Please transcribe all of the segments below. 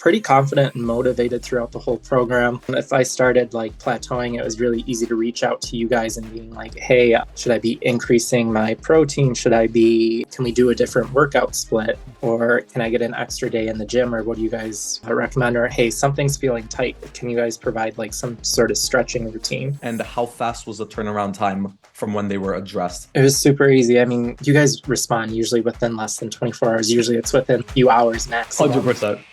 Pretty confident and motivated throughout the whole program. If I started like plateauing, it was really easy to reach out to you guys and being like, hey, should I be increasing my protein? Can we do a different workout split? Or can I get an extra day in the gym? Or what do you guys recommend? Or hey, something's feeling tight. Can you guys provide like some sort of stretching routine? And how fast was the turnaround time from when they were addressed? It was super easy. I mean, you guys respond usually within less than 24 hours. Usually it's within a few hours maximum. 100%.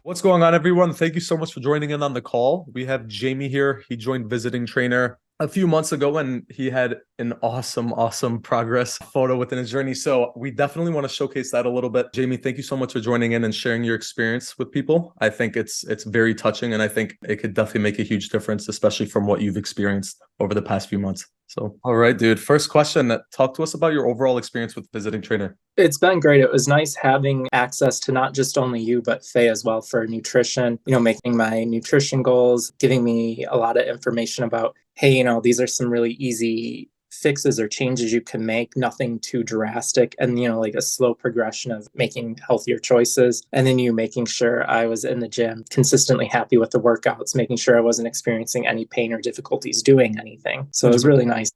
What's going on, everyone? Thank you so much for joining in on the call. We have Jamie here. He joined visiting trainer a few months ago, and he had an awesome progress photo within his journey. So we definitely want to showcase that a little bit. Jamie, thank you so much for joining in and sharing your experience with people. I think it's very touching, and I think it could definitely make a huge difference, especially from what you've experienced over the past few months. So, all right, dude. First question, talk to us about your overall experience with visiting trainer. It's been great. It was nice having access to not just only you, but Faye as well for nutrition, making my nutrition goals, giving me a lot of information about, hey, these are some really easy fixes or changes you can make, nothing too drastic, and like a slow progression of making healthier choices. And then you making sure I was in the gym consistently happy with the workouts, making sure I wasn't experiencing any pain or difficulties doing anything. So it was really nice.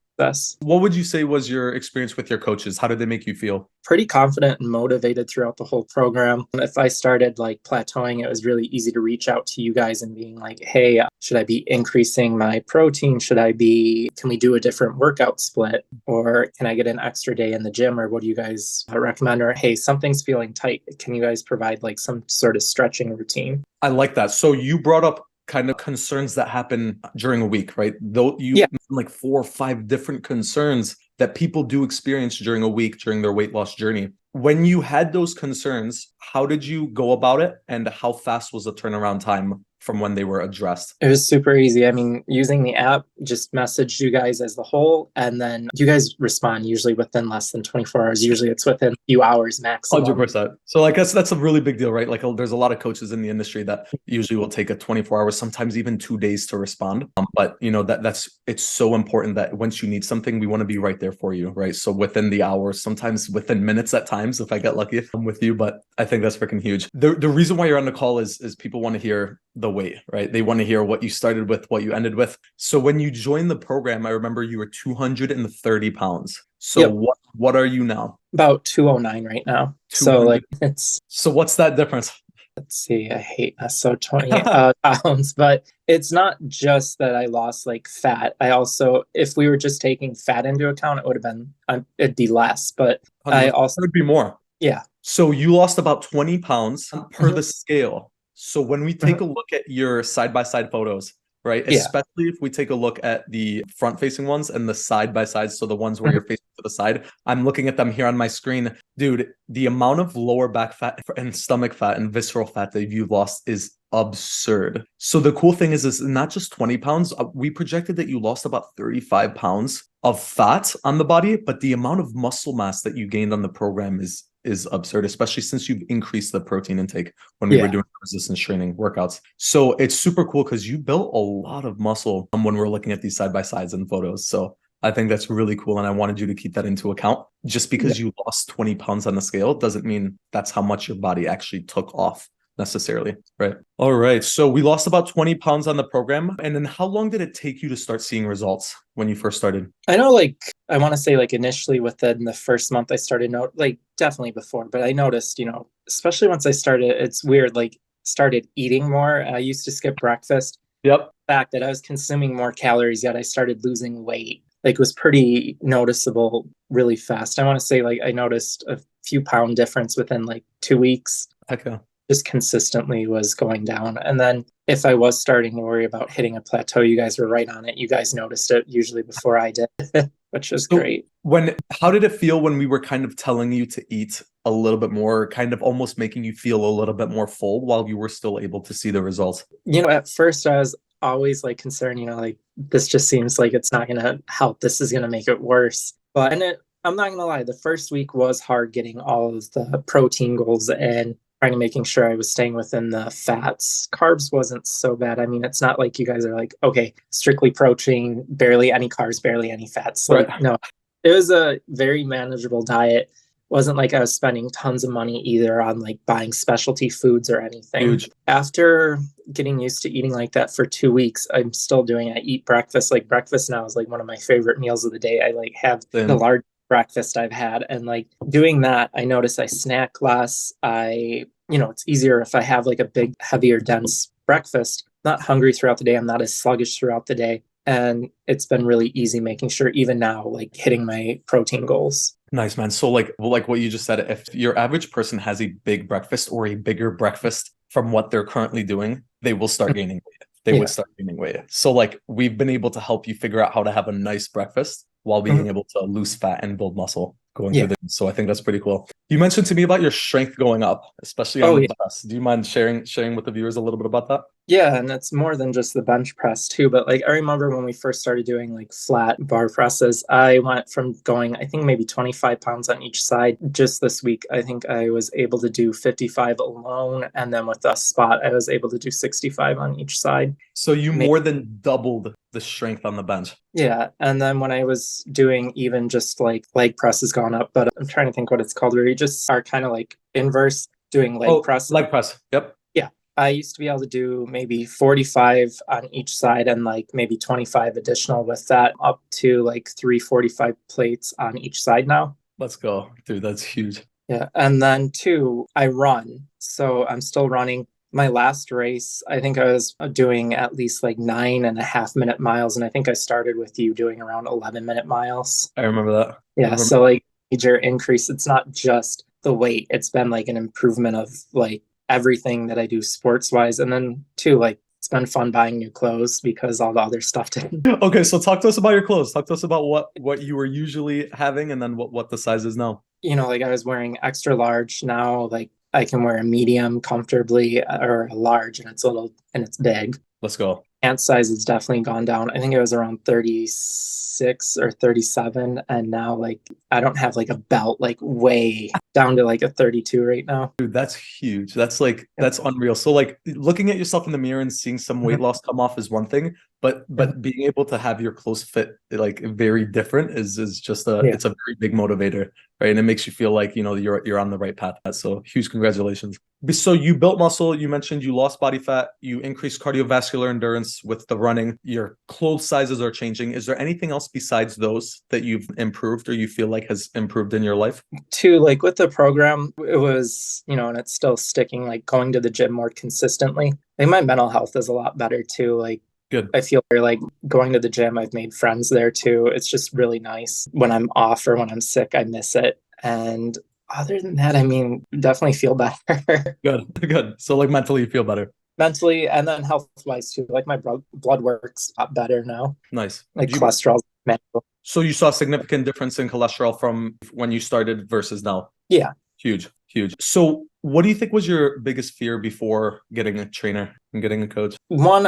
What would you say was your experience with your coaches? How did they make you feel? Pretty confident and motivated throughout the whole program. If I started like plateauing, it was really easy to reach out to you guys and being like, hey, should I be increasing my protein? Can we do a different workout split? Or can I get an extra day in the gym? Or what do you guys recommend? Or hey, something's feeling tight. Can you guys provide like some sort of stretching routine? I like that. So you brought up kind of concerns that happen during a week, right? Though you like 4 or 5 different concerns that people do experience during a week during their weight loss journey. When you had those concerns, how did you go about it, and how fast was the turnaround time from when they were addressed? It was super easy. I mean, using the app, just messaged you guys as the whole, and then you guys respond usually within less than 24 hours. Usually it's within a few hours maximum. 100%. So I guess that's a really big deal, right? Like there's a lot of coaches in the industry that usually will take a 24 hours, sometimes even 2 days to respond. But it's so important that once you need something, we want to be right there for you, right? So within the hours, sometimes within minutes at times, if I get lucky, I'm with you. But I think that's freaking huge. The reason why you're on the call is people want to hear the weight, right? They want to hear what you started with, what you ended with. So when you joined the program, I remember you were 230 pounds. So what are you now? About 209 right now. 200. So what's that difference? Let's see, I hate that. So 20 pounds, but it's not just that I lost like fat. I also, if we were just taking fat into account, it'd be less, but I also, it would be more. Yeah. So you lost about 20 pounds per the scale. So when we take a look at your side-by-side photos, right? Especially if we take a look at the front-facing ones and the side-by-sides, so the ones where you're facing to the side, I'm looking at them here on my screen. Dude, the amount of lower back fat and stomach fat and visceral fat that you've lost is absurd. So the cool thing is not just 20 pounds. We projected that you lost about 35 pounds of fat on the body, but the amount of muscle mass that you gained on the program is absurd, especially since you've increased the protein intake when we were doing resistance training workouts. So it's super cool because you built a lot of muscle when we're looking at these side-by-sides and photos. So I think that's really cool. And I wanted you to keep that into account. Just because you lost 20 pounds on the scale doesn't mean that's how much your body actually took off necessarily, right? All right. So we lost about 20 pounds on the program. And then how long did it take you to start seeing results when you first started? I know, I want to say initially within the first month I started, definitely before, but I noticed, especially once I started, it's weird, started eating more. I used to skip breakfast. Yep. The fact that I was consuming more calories, yet I started losing weight, was pretty noticeable really fast. I want to say, I noticed a few pound difference within 2 weeks. Okay. Just consistently was going down. And then if I was starting to worry about hitting a plateau, you guys were right on it. You guys noticed it usually before I did, which was great. How did it feel when we were kind of telling you to eat a little bit more, kind of almost making you feel a little bit more full while you were still able to see the results? At first I was always concerned, this just seems like it's not going to help. This is going to make it worse. I'm not going to lie, the first week was hard getting all of the protein goals in. trying to making sure I was staying within the fats. Carbs wasn't so bad. I mean, it's not like you guys are like, okay, strictly protein, barely any carbs, barely any fats. Right. Like, no, it was a very manageable diet. Wasn't like I was spending tons of money either on like buying specialty foods or anything. Huge. After getting used to eating like that for 2 weeks, I'm still doing, I eat breakfast. Like breakfast now is like one of my favorite meals of the day. I like have the large breakfast I've had, and like doing that, I notice I snack less. It's easier if I have like a big, heavier, dense breakfast. Not hungry throughout the day. I'm not as sluggish throughout the day. And it's been really easy making sure even now, like hitting my protein goals. Nice, man. So like what you just said, if your average person has a big breakfast or a bigger breakfast from what they're currently doing, they will start gaining weight. They would start gaining weight. So like we've been able to help you figure out how to have a nice breakfast while being able to lose fat and build muscle going through this. So I think that's pretty cool. You mentioned to me about your strength going up, especially on the press. Do you mind sharing with the viewers a little bit about that? Yeah, and it's more than just the bench press too. But like I remember when we first started doing like flat bar presses, I went from going, I think maybe 25 pounds on each side. Just this week, I think I was able to do 55 alone. And then with the spot, I was able to do 65 on each side. So you more than doubled the strength on the bench. Yeah. And then when I was doing even just like leg press has gone up, but I'm trying to think what it's called, where you just are kind of like inverse doing leg press. Leg press. Yep. Yeah. I used to be able to do maybe 45 on each side and like maybe 25 additional with that, up to like 345 plates on each side now. Let's go. Dude, that's huge. Yeah. And then two, I run. So I'm still running. My last race, I think I was doing at least like 9.5-minute miles. And I think I started with you doing around 11-minute miles. I remember that. Yeah. So like major increase. It's not just the weight. It's been like an improvement of like everything that I do sports wise. And then two, like it's been fun buying new clothes because all the other stuff didn't. Okay. So talk to us about your clothes. Talk to us about what you were usually having and then what the size is now. Like I was wearing extra large. Now like I can wear a medium comfortably or a large, and it's big. Let's go. Pant size has definitely gone down. I think it was around 36 or 37. And now like I don't have like a belt, like way down to like a 32 right now. Dude, that's huge. That's unreal. So like looking at yourself in the mirror and seeing some weight loss come off is one thing, but being able to have your clothes fit like very different is just it's a very big motivator, right? And it makes you feel like you're on the right path. So huge congratulations. So you built muscle, you mentioned you lost body fat, you increased cardiovascular endurance with the running, your clothes sizes are changing. Is there anything else besides those that you've improved or you feel like has improved in your life? Too, like with the program, it was, and it's still sticking, like going to the gym more consistently. Like my mental health is a lot better too. Like good. I feel like going to the gym, I've made friends there too. It's just really nice. When I'm off or when I'm sick, I miss it. And other than that, I mean, definitely feel better. Good. So like mentally you feel better. Mentally and then health wise too. Like my blood works a lot better now. Nice. Like cholesterol. So you saw a significant difference in cholesterol from when you started versus now? Yeah. Huge. So what do you think was your biggest fear before getting a trainer and getting a coach? One,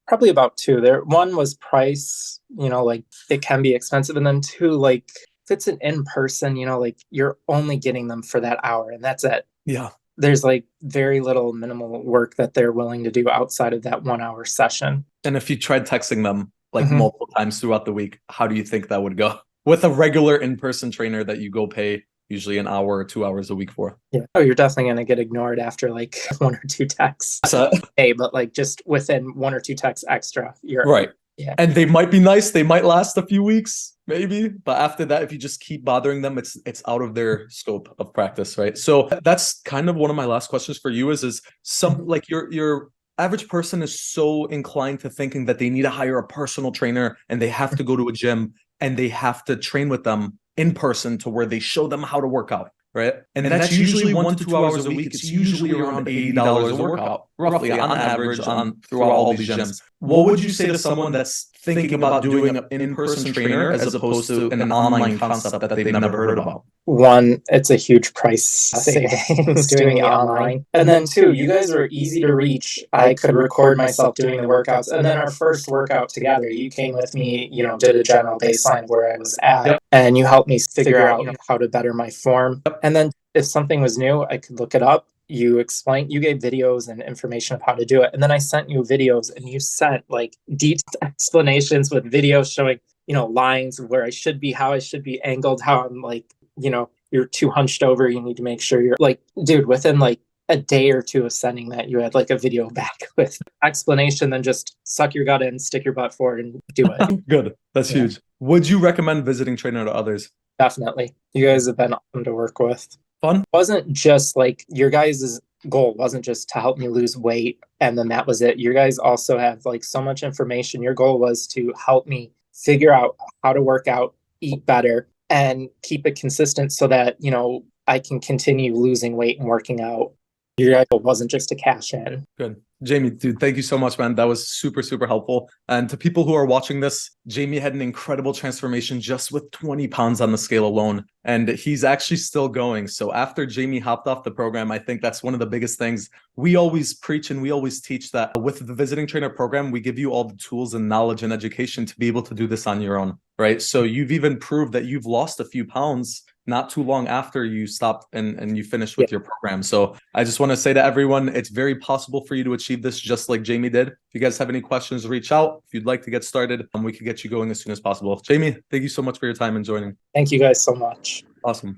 probably about two there. One was price, like it can be expensive. And then two, like if it's an in-person, like you're only getting them for that hour and that's it. Yeah. There's like very little minimal work that they're willing to do outside of that 1 hour session. And if you tried texting them like multiple times throughout the week, how do you think that would go with a regular in-person trainer that you go pay usually an hour or 2 hours a week for? Yeah. Oh, you're definitely going to get ignored after like 1 or 2 texts. Hey, but like just within 1 or 2 texts extra, you're right. Yeah. And they might be nice. They might last a few weeks, maybe. But after that, if you just keep bothering them, it's out of their scope of practice, right? So that's kind of one of my last questions for you is some like your average person is so inclined to thinking that they need to hire a personal trainer and they have to go to a gym and they have to train with them in person to where they show them how to work out. Right. And that's usually 1 to 2 hours a week. It's usually around $80 a workout, roughly on average throughout all these gyms. What would you say to someone that's thinking about doing an in-person trainer as opposed to an online concept that they've never heard about? One, it's a huge price savings doing it online. And then two, you guys were easy to reach. I could record myself doing the workouts. And then our first workout together, you came with me, did a general baseline of where I was at. Yep. And you helped me figure out how to better my form. Yep. And then if something was new, I could look it up. you explained, you gave videos and information of how to do it. And then I sent you videos and you sent like detailed explanations with videos showing, lines of where I should be, how I should be angled, how I'm like, you're too hunched over. You need to make sure you're like, dude, within like a day or two of sending that, you had like a video back with explanation, then just suck your gut in, stick your butt forward and do it. Good. That's huge. Would you recommend visiting trainer to others? Definitely. You guys have been awesome to work with. Fun? It wasn't just like your guys' goal wasn't just to help me lose weight and then that was it. You guys also have like so much information. Your goal was to help me figure out how to work out, eat better, and keep it consistent so that, I can continue losing weight and working out. Your guys' goal wasn't just to cash in. Good. Jamie, dude, thank you so much, man. That was super, super helpful. And to people who are watching this, Jamie had an incredible transformation just with 20 pounds on the scale alone. And he's actually still going. So after Jamie hopped off the program, I think that's one of the biggest things we always preach and we always teach, that with the visiting trainer program, we give you all the tools and knowledge and education to be able to do this on your own, right? So you've even proved that you've lost a few pounds not too long after you stopped and you finished with your program. So I just want to say to everyone, it's very possible for you to achieve this just like Jamie did. If you guys have any questions, reach out. If you'd like to get started, we can get you going as soon as possible. Jamie, thank you so much for your time and joining. Thank you guys so much. Awesome.